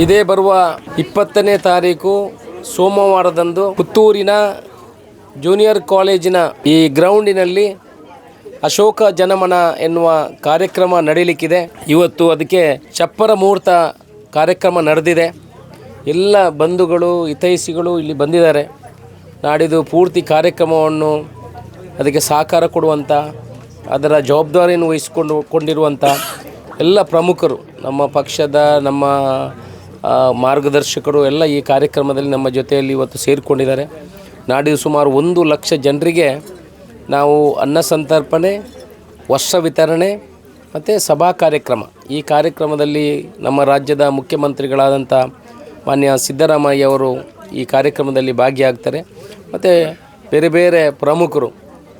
ಇದೇ ಬರುವ 20ನೇ ತಾರೀಕು ಸೋಮವಾರದಂದು ಪುತ್ತೂರಿನ ಜೂನಿಯರ್ ಕಾಲೇಜಿನ ಈ ಗ್ರೌಂಡಿನಲ್ಲಿ ಅಶೋಕ ಜನಮನ ಎನ್ನುವ ಕಾರ್ಯಕ್ರಮ ನಡೀಲಿಕ್ಕಿದೆ. ಇವತ್ತು ಅದಕ್ಕೆ ಚಪ್ಪರ ಮುಹೂರ್ತ ಕಾರ್ಯಕ್ರಮ ನಡೆದಿದೆ. ಎಲ್ಲ ಬಂಧುಗಳು ಹಿತೈಷಿಗಳು ಇಲ್ಲಿ ಬಂದಿದ್ದಾರೆ. ನಾಡಿದ್ದು ಪೂರ್ತಿ ಕಾರ್ಯಕ್ರಮವನ್ನು ಅದಕ್ಕೆ ಸಹಕಾರ ಕೊಡುವಂಥ, ಅದರ ಜವಾಬ್ದಾರಿಯನ್ನು ಕೊಂಡಿರುವಂಥ ಎಲ್ಲ ಪ್ರಮುಖರು, ನಮ್ಮ ಪಕ್ಷದ ನಮ್ಮ ಮಾರ್ಗದರ್ಶಕರು ಎಲ್ಲ ಈ ಕಾರ್ಯಕ್ರಮದಲ್ಲಿ ನಮ್ಮ ಜೊತೆಯಲ್ಲಿ ಇವತ್ತು ಸೇರಿಕೊಂಡಿದ್ದಾರೆ. ನಾಡಿದ್ದು ಸುಮಾರು 1 ಲಕ್ಷ ಜನರಿಗೆ ನಾವು ಅನ್ನ ಸಂತರ್ಪಣೆ, ವಸ್ತ್ರ ವಿತರಣೆ ಮತ್ತು ಸಭಾ ಕಾರ್ಯಕ್ರಮ, ಈ ಕಾರ್ಯಕ್ರಮದಲ್ಲಿ ನಮ್ಮ ರಾಜ್ಯದ ಮುಖ್ಯಮಂತ್ರಿಗಳಾದಂಥ ಮಾನ್ಯ ಸಿದ್ದರಾಮಯ್ಯ ಅವರು ಈ ಕಾರ್ಯಕ್ರಮದಲ್ಲಿ ಭಾಗಿಯಾಗ್ತಾರೆ. ಮತ್ತು ಬೇರೆ ಬೇರೆ ಪ್ರಮುಖರು,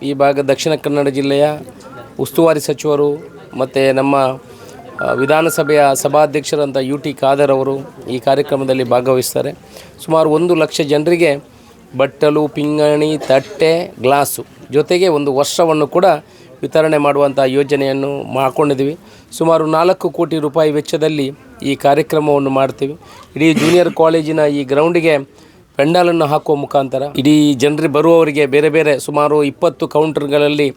ಈ ದಕ್ಷಿಣ ಕನ್ನಡ ಜಿಲ್ಲೆಯ ಉಸ್ತುವಾರಿ ಸಚಿವರು ಮತ್ತು ನಮ್ಮ ವಿಧಾನಸಭೆಯ ಸಭಾಧ್ಯಕ್ಷರಂಥ UT ಖಾದರ್ ಅವರು ಈ ಕಾರ್ಯಕ್ರಮದಲ್ಲಿ ಭಾಗವಹಿಸ್ತಾರೆ. ಸುಮಾರು 1 ಲಕ್ಷ ಜನರಿಗೆ ಬಟ್ಟಲು, ಪಿಂಗಾಣಿ, ತಟ್ಟೆ, ಗ್ಲಾಸು ಜೊತೆಗೆ ಒಂದು ವರ್ಷವನ್ನು ಕೂಡ ವಿತರಣೆ ಮಾಡುವಂಥ ಯೋಜನೆಯನ್ನು ಮಾಡಿಕೊಂಡಿದ್ದೀವಿ. ಸುಮಾರು 4 ಕೋಟಿ ರೂಪಾಯಿ ವೆಚ್ಚದಲ್ಲಿ ಈ ಕಾರ್ಯಕ್ರಮವನ್ನು ಮಾಡ್ತೀವಿ. ಇಡೀ ಜೂನಿಯರ್ ಕಾಲೇಜಿನ ಈ ಗ್ರೌಂಡಿಗೆ ಪೆಂಡಾಲನ್ನು ಹಾಕುವ ಮುಖಾಂತರ ಇಡೀ ಜನರು ಬರುವವರಿಗೆ ಬೇರೆ ಬೇರೆ ಸುಮಾರು 20 ಕೌಂಟರ್ಗಳಲ್ಲಿ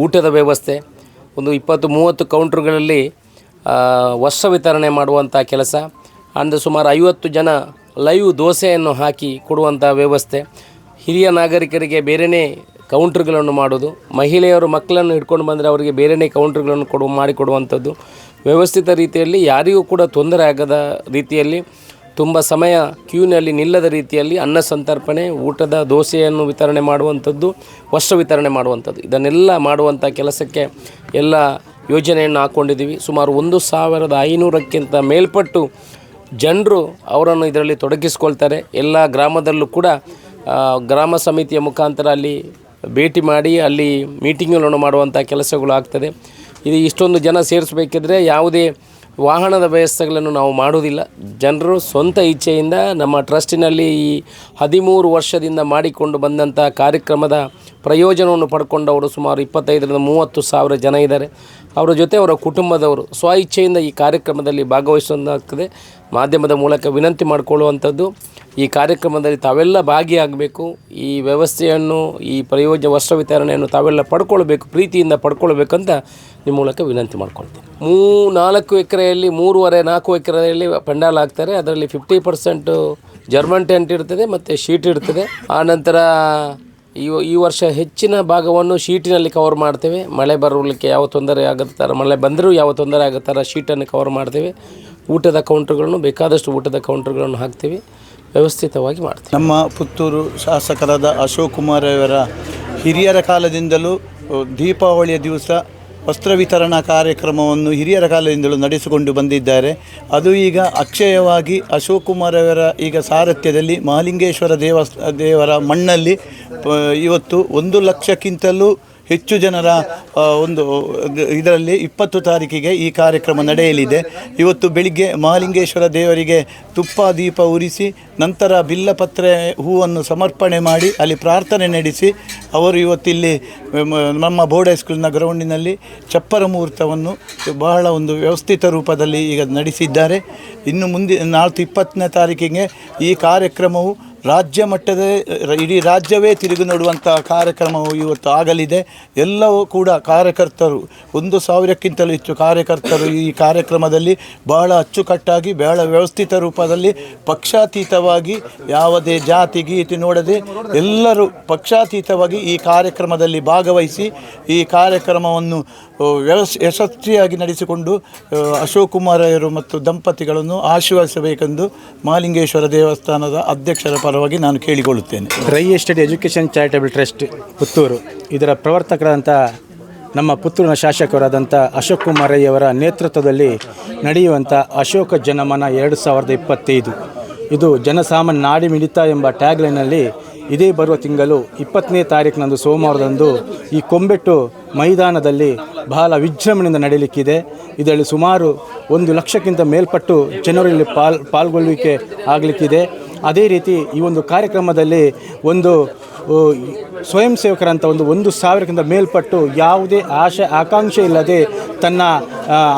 ಊಟದ ವ್ಯವಸ್ಥೆ, ಒಂದು 20-30 ಕೌಂಟರ್ಗಳಲ್ಲಿ ವಸ್ತ್ರ ವಿತರಣೆ ಮಾಡುವಂಥ ಕೆಲಸ, ಅಂದರೆ ಸುಮಾರು 50 ಜನ ಲೈವ್ ದೋಸೆಯನ್ನು ಹಾಕಿ ಕೊಡುವಂಥ ವ್ಯವಸ್ಥೆ, ಹಿರಿಯ ನಾಗರಿಕರಿಗೆ ಬೇರೆಯೇ ಕೌಂಟ್ರ್ಗಳನ್ನು ಮಾಡೋದು, ಮಹಿಳೆಯರು ಮಕ್ಕಳನ್ನು ಹಿಡ್ಕೊಂಡು ಬಂದರೆ ಅವರಿಗೆ ಬೇರೆಯೇ ಕೌಂಟ್ರ್ಗಳನ್ನು ಮಾಡಿಕೊಡುವಂಥದ್ದು, ವ್ಯವಸ್ಥಿತ ರೀತಿಯಲ್ಲಿ ಯಾರಿಗೂ ಕೂಡ ತೊಂದರೆ ಆಗದ ರೀತಿಯಲ್ಲಿ, ತುಂಬ ಸಮಯ ಕ್ಯೂನಲ್ಲಿ ನಿಲ್ಲದ ರೀತಿಯಲ್ಲಿ ಅನ್ನ ಸಂತರ್ಪಣೆ, ಊಟದ ದೋಸೆಯನ್ನು ವಿತರಣೆ ಮಾಡುವಂಥದ್ದು, ವಸ್ತ್ರ ವಿತರಣೆ ಮಾಡುವಂಥದ್ದು, ಇದನ್ನೆಲ್ಲ ಮಾಡುವಂಥ ಕೆಲಸಕ್ಕೆ ಎಲ್ಲ ಯೋಜನೆಯನ್ನು ಹಾಕ್ಕೊಂಡಿದ್ದೀವಿ. ಸುಮಾರು 1500ಕ್ಕಿಂತ ಮೇಲ್ಪಟ್ಟು ಜನರು ಅವರನ್ನು ಇದರಲ್ಲಿ ತೊಡಗಿಸ್ಕೊಳ್ತಾರೆ. ಎಲ್ಲ ಗ್ರಾಮದಲ್ಲೂ ಕೂಡ ಗ್ರಾಮ ಸಮಿತಿಯ ಮುಖಾಂತರ ಅಲ್ಲಿ ಭೇಟಿ ಮಾಡಿ ಅಲ್ಲಿ ಮೀಟಿಂಗ್ಗಳನ್ನು ಮಾಡುವಂಥ ಕೆಲಸಗಳು ಆಗ್ತದೆ. ಇದು ಇಷ್ಟೊಂದು ಜನ ಸೇರಿಸಬೇಕಿದ್ರೆ ಯಾವುದೇ ವಾಹನದ ವ್ಯವಸ್ಥೆಗಳನ್ನು ನಾವು ಮಾಡುವುದಿಲ್ಲ. ಜನರು ಸ್ವಂತ ಇಚ್ಛೆಯಿಂದ ನಮ್ಮ ಟ್ರಸ್ಟಿನಲ್ಲಿ ಈ 13 ವರ್ಷದಿಂದ ಮಾಡಿಕೊಂಡು ಬಂದಂಥ ಕಾರ್ಯಕ್ರಮದ ಪ್ರಯೋಜನವನ್ನು ಪಡ್ಕೊಂಡವರು ಸುಮಾರು 25-30 ಸಾವಿರ ಜನ ಇದ್ದಾರೆ. ಅವರ ಜೊತೆ ಅವರ ಕುಟುಂಬದವರು ಸ್ವ ಇಚ್ಛೆಯಿಂದ ಈ ಕಾರ್ಯಕ್ರಮದಲ್ಲಿ ಭಾಗವಹಿಸೋದಾಗ್ತದೆ. ಮಾಧ್ಯಮದ ಮೂಲಕ ವಿನಂತಿ ಮಾಡಿಕೊಳ್ಳುವಂಥದ್ದು, ಈ ಕಾರ್ಯಕ್ರಮದಲ್ಲಿ ತಾವೆಲ್ಲ ಭಾಗಿಯಾಗಬೇಕು. ಈ ವ್ಯವಸ್ಥೆಯನ್ನು, ಈ ವಸ್ತ್ರ ವಿತರಣೆಯನ್ನು ತಾವೆಲ್ಲ ಪಡ್ಕೊಳ್ಬೇಕು, ಪ್ರೀತಿಯಿಂದ ಪಡ್ಕೊಳ್ಬೇಕಂತ ನಿಮ್ಮ ಮೂಲಕ ವಿನಂತಿ ಮಾಡ್ಕೊಳ್ತೀನಿ. 4 ಎಕರೆಯಲ್ಲಿ 3.5-4 ಎಕರೆಯಲ್ಲಿ ಪೆಂಡಾಲ್ ಹಾಕ್ತಾರೆ. ಅದರಲ್ಲಿ 50% ಜರ್ಮನ್ ಟೆಂಟ್ ಇರ್ತದೆ ಮತ್ತು ಶೀಟ್ ಇರ್ತದೆ. ಆನಂತರ ಈ ವರ್ಷ ಹೆಚ್ಚಿನ ಭಾಗವನ್ನು ಶೀಟಿನಲ್ಲಿ ಕವರ್ ಮಾಡ್ತೇವೆ. ಮಳೆ ಬರಲಿಕ್ಕೆ ಯಾವ ತೊಂದರೆ ಆಗದ ಥರ, ಮಳೆ ಬಂದರೂ ಯಾವ ತೊಂದರೆ ಆಗೋ ಥರ ಶೀಟನ್ನು ಕವರ್ ಮಾಡ್ತೇವೆ. ಊಟದ ಕೌಂಟ್ರ್ಗಳನ್ನು ಬೇಕಾದಷ್ಟು ಊಟದ ಕೌಂಟ್ರ್ಗಳನ್ನು ಹಾಕ್ತೀವಿ, ವ್ಯವಸ್ಥಿತವಾಗಿ ಮಾಡ್ತೀವಿ. ನಮ್ಮ ಪುತ್ತೂರು ಶಾಸಕರಾದ ಅಶೋಕ್ ಕುಮಾರ್ ಅವರ ಹಿರಿಯರ ಕಾಲದಿಂದಲೂ ದೀಪಾವಳಿಯ ದಿವಸ ವಸ್ತ್ರ ವಿತರಣಾ ಕಾರ್ಯಕ್ರಮವನ್ನು ಹಿರಿಯರ ಕಾಲದಿಂದಲೂ ನಡೆಸಿಕೊಂಡು ಬಂದಿದ್ದಾರೆ. ಅದು ಈಗ ಅಕ್ಷಯವಾಗಿ ಅಶೋಕ್ ಕುಮಾರ್ ಅವರ ಈಗ ಸಾರಥ್ಯದಲ್ಲಿ ಮಹಾಲಿಂಗೇಶ್ವರ ದೇವರ ಮಣ್ಣಲ್ಲಿ ಇವತ್ತು 1 ಲಕ್ಷಕ್ಕಿಂತಲೂ ಹೆಚ್ಚು ಜನರ ಒಂದು ಇದರಲ್ಲಿ 20 ತಾರೀಕಿಗೆ ಈ ಕಾರ್ಯಕ್ರಮ ನಡೆಯಲಿದೆ. ಇವತ್ತು ಬೆಳಿಗ್ಗೆ ಮಹಾಲಿಂಗೇಶ್ವರ ದೇವರಿಗೆ ತುಪ್ಪ ದೀಪ ಉರಿಸಿ ನಂತರ ಬಿಲ್ಲಪತ್ರೆ ಹೂವನ್ನು ಸಮರ್ಪಣೆ ಮಾಡಿ ಅಲ್ಲಿ ಪ್ರಾರ್ಥನೆ ನಡೆಸಿ ಅವರು ಇವತ್ತಿಲ್ಲಿ ನಮ್ಮ ಬೋರ್ಡ್ ಹೈಸ್ಕೂಲ್ನ ಗ್ರೌಂಡಿನಲ್ಲಿ ಚಪ್ಪರ ಮುಹೂರ್ತವನ್ನು ಬಹಳ ಒಂದು ವ್ಯವಸ್ಥಿತ ರೂಪದಲ್ಲಿ ಈಗ ನಡೆಸಿದ್ದಾರೆ. ಇನ್ನು ಮುಂದೆ 20ನೇ ತಾರೀಕಿಗೆ ಈ ಕಾರ್ಯಕ್ರಮವು ರಾಜ್ಯ ಮಟ್ಟದ ಇಡೀ ರಾಜ್ಯವೇ ತಿರುಗಿ ನೋಡುವಂಥ ಕಾರ್ಯಕ್ರಮವು ಇವತ್ತು ಆಗಲಿದೆ. ಎಲ್ಲವೂ ಕೂಡ ಕಾರ್ಯಕರ್ತರು 1,000ಕ್ಕಿಂತಲೂ ಹೆಚ್ಚು ಕಾರ್ಯಕರ್ತರು ಈ ಕಾರ್ಯಕ್ರಮದಲ್ಲಿ ಬಹಳ ಅಚ್ಚುಕಟ್ಟಾಗಿ ಬಹಳ ವ್ಯವಸ್ಥಿತ ರೂಪದಲ್ಲಿ ಪಕ್ಷಾತೀತವಾಗಿ ಯಾವುದೇ ಜಾತಿ ಗೀತಿ ನೋಡದೆ ಎಲ್ಲರೂ ಪಕ್ಷಾತೀತವಾಗಿ ಈ ಕಾರ್ಯಕ್ರಮದಲ್ಲಿ ಭಾಗವಹಿಸಿ ಈ ಕಾರ್ಯಕ್ರಮವನ್ನು ಯಶಸ್ವಿಯಾಗಿ ನಡೆಸಿಕೊಂಡು ಅಶೋಕ್ ಕುಮಾರ್ ಅವರು ಮತ್ತು ದಂಪತಿಗಳನ್ನು ಆಶೀರ್ವದಿಸಬೇಕೆಂದು ಮಹಾಲಿಂಗೇಶ್ವರ ದೇವಸ್ಥಾನದ ಅಧ್ಯಕ್ಷರ ಪರವಾಗಿ ನಾನು ಕೇಳಿಕೊಳ್ಳುತ್ತೇನೆ. Rai estate education charitable trust Puttur ಇದರ ಪ್ರವರ್ತಕರಾದಂಥ ನಮ್ಮ ಪುತ್ತೂರಿನ ಶಾಸಕರಾದಂಥ ಅಶೋಕ್ ಕುಮಾರ್ ಅವರ ನೇತೃತ್ವದಲ್ಲಿ ನಡೆಯುವಂಥ ಅಶೋಕ ಜನಮನ 2025 ಇದು ಜನಸಾಮಾನ್ಯ ನಾಡಿ ಮಿಡಿತ ಎಂಬ ಟ್ಯಾಗ್ಲೈನಲ್ಲಿ ಇದೇ ಬರುವ ತಿಂಗಳು 20ನೇ ತಾರೀಕಿನಂದು ಸೋಮವಾರದಂದು ಈ ಕೊಂಬೆಟ್ಟು ಮೈದಾನದಲ್ಲಿ ಬಹಳ ವಿಜೃಂಭಣೆಯಿಂದ ನಡೆಯಲಿಕ್ಕಿದೆ. ಇದರಲ್ಲಿ ಸುಮಾರು 1 ಲಕ್ಷಕ್ಕಿಂತ ಮೇಲ್ಪಟ್ಟು ಜನರಲ್ಲಿ ಪಾಲ್ಗೊಳ್ಳುವಿಕೆ ಆಗಲಿಕ್ಕಿದೆ. ಅದೇ ರೀತಿ ಈ ಒಂದು ಕಾರ್ಯಕ್ರಮದಲ್ಲಿ ಒಂದು ಸ್ವಯಂ ಸೇವಕರಂತ ಒಂದು 1000ಕ್ಕಿಂತ ಮೇಲ್ಪಟ್ಟು ಯಾವುದೇ ಆಶೆ ಆಕಾಂಕ್ಷೆ ಇಲ್ಲದೆ ತನ್ನ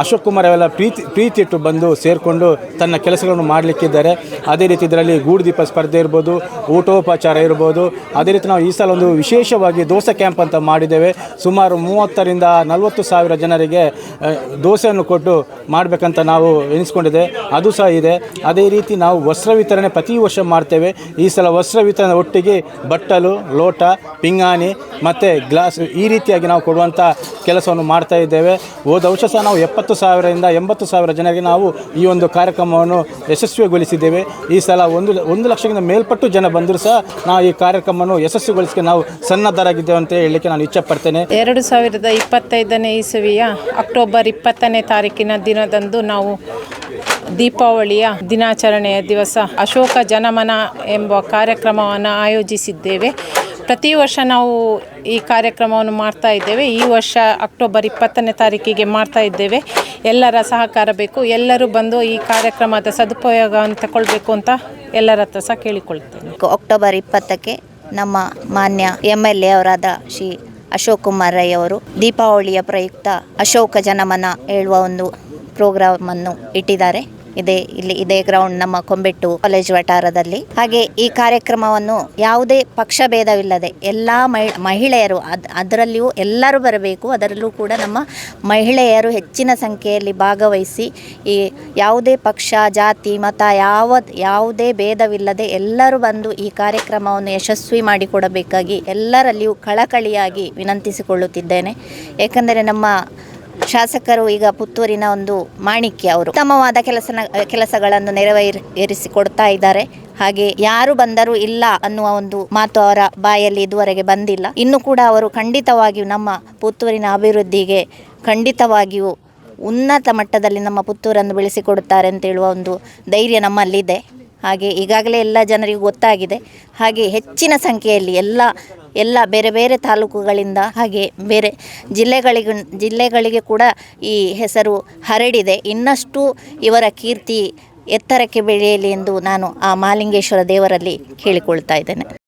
ಅಶೋಕ್ ಕುಮಾರ್ ಅವೆಲ್ಲ ಪ್ರೀತಿ ಇಟ್ಟು ಬಂದು ಸೇರಿಕೊಂಡು ತನ್ನ ಕೆಲಸಗಳನ್ನು ಮಾಡಲಿಕ್ಕಿದ್ದಾರೆ. ಅದೇ ರೀತಿ ಇದರಲ್ಲಿ ಗೂಡುದೀಪ ಸ್ಪರ್ಧೆ ಇರ್ಬೋದು, ಊಟೋಪಚಾರ ಇರ್ಬೋದು. ಅದೇ ರೀತಿ ನಾವು ಈ ಸಲ ಒಂದು ವಿಶೇಷವಾಗಿ ದೋಸೆ ಕ್ಯಾಂಪ್ ಅಂತ ಮಾಡಿದ್ದೇವೆ. ಸುಮಾರು 30,000ರಿಂದ 40,000 ಜನರಿಗೆ ದೋಸೆಯನ್ನು ಕೊಟ್ಟು ಮಾಡಬೇಕಂತ ನಾವು ಎನಿಸ್ಕೊಂಡಿದೆ. ಅದು ಸಹ ಇದೆ. ಅದೇ ರೀತಿ ನಾವು ವಸ್ತ್ರ ವಿತರಣೆ ಪ್ರತಿ ವರ್ಷ ಮಾಡ್ತೇವೆ. ಈ ಸಲ ವಸ್ತ್ರ ವಿತರಣೆ ಒಟ್ಟಿಗೆ ಬಟ್ಟಲು, ಲೋಟ, ಪಿಂಗಾಣಿ ಮತ್ತು ಗ್ಲಾಸ್ ಈ ರೀತಿಯಾಗಿ ನಾವು ಕೊಡುವಂಥ ಕೆಲಸವನ್ನು ಮಾಡ್ತಾ ಇದ್ದೇವೆ. ಹೋದ ವರ್ಷ ಸಹ ನಾವು 70,000ರಿಂದ 80,000 ಜನರಿಗೆ ನಾವು ಈ ಒಂದು ಕಾರ್ಯಕ್ರಮವನ್ನು ಯಶಸ್ವಿಗೊಳಿಸಿದ್ದೇವೆ. ಈ ಸಲ 1 ಲಕ್ಷಕ್ಕಿಂತ ಮೇಲ್ಪಟ್ಟು ಜನ ಬಂದರೂ ಸಹ ನಾವು ಈ ಕಾರ್ಯಕ್ರಮವನ್ನು ಯಶಸ್ವಿಗೊಳಿಸಲಿಕ್ಕೆ ನಾವು ಸನ್ನದ್ಧರಾಗಿದ್ದೇವೆ ಅಂತ ಹೇಳಲಿಕ್ಕೆ ನಾನು ಇಚ್ಛೆಪಡ್ತೇನೆ. 2025ನೇ ಇಸವಿಯ ಅಕ್ಟೋಬರ್ 20ನೇ ತಾರೀಕಿನ ದಿನದಂದು ನಾವು ದೀಪಾವಳಿಯ ದಿನಾಚರಣೆಯ ದಿವಸ ಅಶೋಕ ಜನಮನ ಎಂಬ ಕಾರ್ಯಕ್ರಮವನ್ನು ಆಯೋಜಿಸಿದ್ದೇವೆ. ಪ್ರತಿ ವರ್ಷ ನಾವು ಈ ಕಾರ್ಯಕ್ರಮವನ್ನು ಮಾಡ್ತಾ ಇದ್ದೇವೆ. ಈ ವರ್ಷ ಅಕ್ಟೋಬರ್ 20ನೇ ತಾರೀಕಿಗೆ ಮಾಡ್ತಾ ಇದ್ದೇವೆ. ಎಲ್ಲರ ಸಹಕಾರ ಬೇಕು. ಎಲ್ಲರೂ ಬಂದು ಈ ಕಾರ್ಯಕ್ರಮದ ಸದುಪಯೋಗವನ್ನು ತಗೊಳ್ಬೇಕು ಅಂತ ಎಲ್ಲರ ಹತ್ರ ಸಹ ಕೇಳಿಕೊಳ್ತೇನೆ. ಅಕ್ಟೋಬರ್ 20ಕ್ಕೆ ನಮ್ಮ ಮಾನ್ಯ MLA ಅವರಾದ ಶ್ರೀ ಅಶೋಕ್ ಕುಮಾರ್ ರೈ ಅವರು ದೀಪಾವಳಿಯ ಪ್ರಯುಕ್ತ ಅಶೋಕ ಜನಮನ ಹೇಳುವ ಒಂದು ಪ್ರೋಗ್ರಾಮನ್ನು ಇಟ್ಟಿದ್ದಾರೆ. ಇದೇ ಗ್ರೌಂಡ್ ನಮ್ಮ ಕೊಂಬೆಟ್ಟು ಕಾಲೇಜ್ ವಠಾರದಲ್ಲಿ. ಹಾಗೆ ಈ ಕಾರ್ಯಕ್ರಮವನ್ನು ಯಾವುದೇ ಪಕ್ಷಭೇದವಿಲ್ಲದೆ ಎಲ್ಲ ಮಹಿಳೆಯರು ಅದರಲ್ಲಿಯೂ ಎಲ್ಲರೂ ಬರಬೇಕು. ಅದರಲ್ಲೂ ಕೂಡ ನಮ್ಮ ಮಹಿಳೆಯರು ಹೆಚ್ಚಿನ ಸಂಖ್ಯೆಯಲ್ಲಿ ಭಾಗವಹಿಸಿ ಈ ಯಾವುದೇ ಪಕ್ಷ, ಜಾತಿ, ಮತ ಯಾವುದೇ ಭೇದವಿಲ್ಲದೆ ಎಲ್ಲರೂ ಬಂದು ಈ ಕಾರ್ಯಕ್ರಮವನ್ನು ಯಶಸ್ವಿ ಮಾಡಿಕೊಡಬೇಕಾಗಿ ಎಲ್ಲರಲ್ಲಿಯೂ ಕಳಕಳಿಯಾಗಿ ವಿನಂತಿಸಿಕೊಳ್ಳುತ್ತಿದ್ದೇನೆ. ಏಕೆಂದರೆ ನಮ್ಮ ಶಾಸಕರು ಈಗ ಪುತ್ತೂರಿನ ಒಂದು ಮಾಣಿಕ್ಯ ಅವರು ಉತ್ತಮವಾದ ಕೆಲಸಗಳನ್ನು ನೆರವೇರಿಸಿಕೊಡ್ತಾ ಇದ್ದಾರೆ. ಹಾಗೆ ಯಾರು ಬಂದರೂ ಇಲ್ಲ ಅನ್ನುವ ಒಂದು ಮಾತು ಅವರ ಬಾಯಲ್ಲಿ ಇದುವರೆಗೆ ಬಂದಿಲ್ಲ. ಇನ್ನು ಕೂಡ ಅವರು ಖಂಡಿತವಾಗಿಯೂ ನಮ್ಮ ಪುತ್ತೂರಿನ ಅಭಿವೃದ್ಧಿಗೆ ಖಂಡಿತವಾಗಿಯೂ ಉನ್ನತ ಮಟ್ಟದಲ್ಲಿ ನಮ್ಮ ಪುತ್ತೂರನ್ನು ಬೆಳೆಸಿಕೊಡುತ್ತಾರೆ ಅಂತ ಹೇಳುವ ಒಂದು ಧೈರ್ಯ ನಮ್ಮಲ್ಲಿದೆ. ಹಾಗೆ ಈಗಾಗಲೇ ಎಲ್ಲ ಜನರಿಗೂ ಗೊತ್ತಾಗಿದೆ. ಹಾಗೆ ಹೆಚ್ಚಿನ ಸಂಖ್ಯೆಯಲ್ಲಿ ಎಲ್ಲ ಬೇರೆ ಬೇರೆ ತಾಲೂಕುಗಳಿಂದ ಹಾಗೆ ಬೇರೆ ಜಿಲ್ಲೆಗಳಿಗೆ ಕೂಡ ಈ ಹೆಸರು ಹರಡಿದೆ. ಇನ್ನಷ್ಟು ಇವರ ಕೀರ್ತಿ ಎತ್ತರಕ್ಕೆ ಬೆಳೆಯಲಿ ಎಂದು ನಾನು ಆ ಮಹಾಲಿಂಗೇಶ್ವರ ದೇವರಲ್ಲಿ ಕೇಳಿಕೊಳ್ತಾ ಇದ್ದೇನೆ.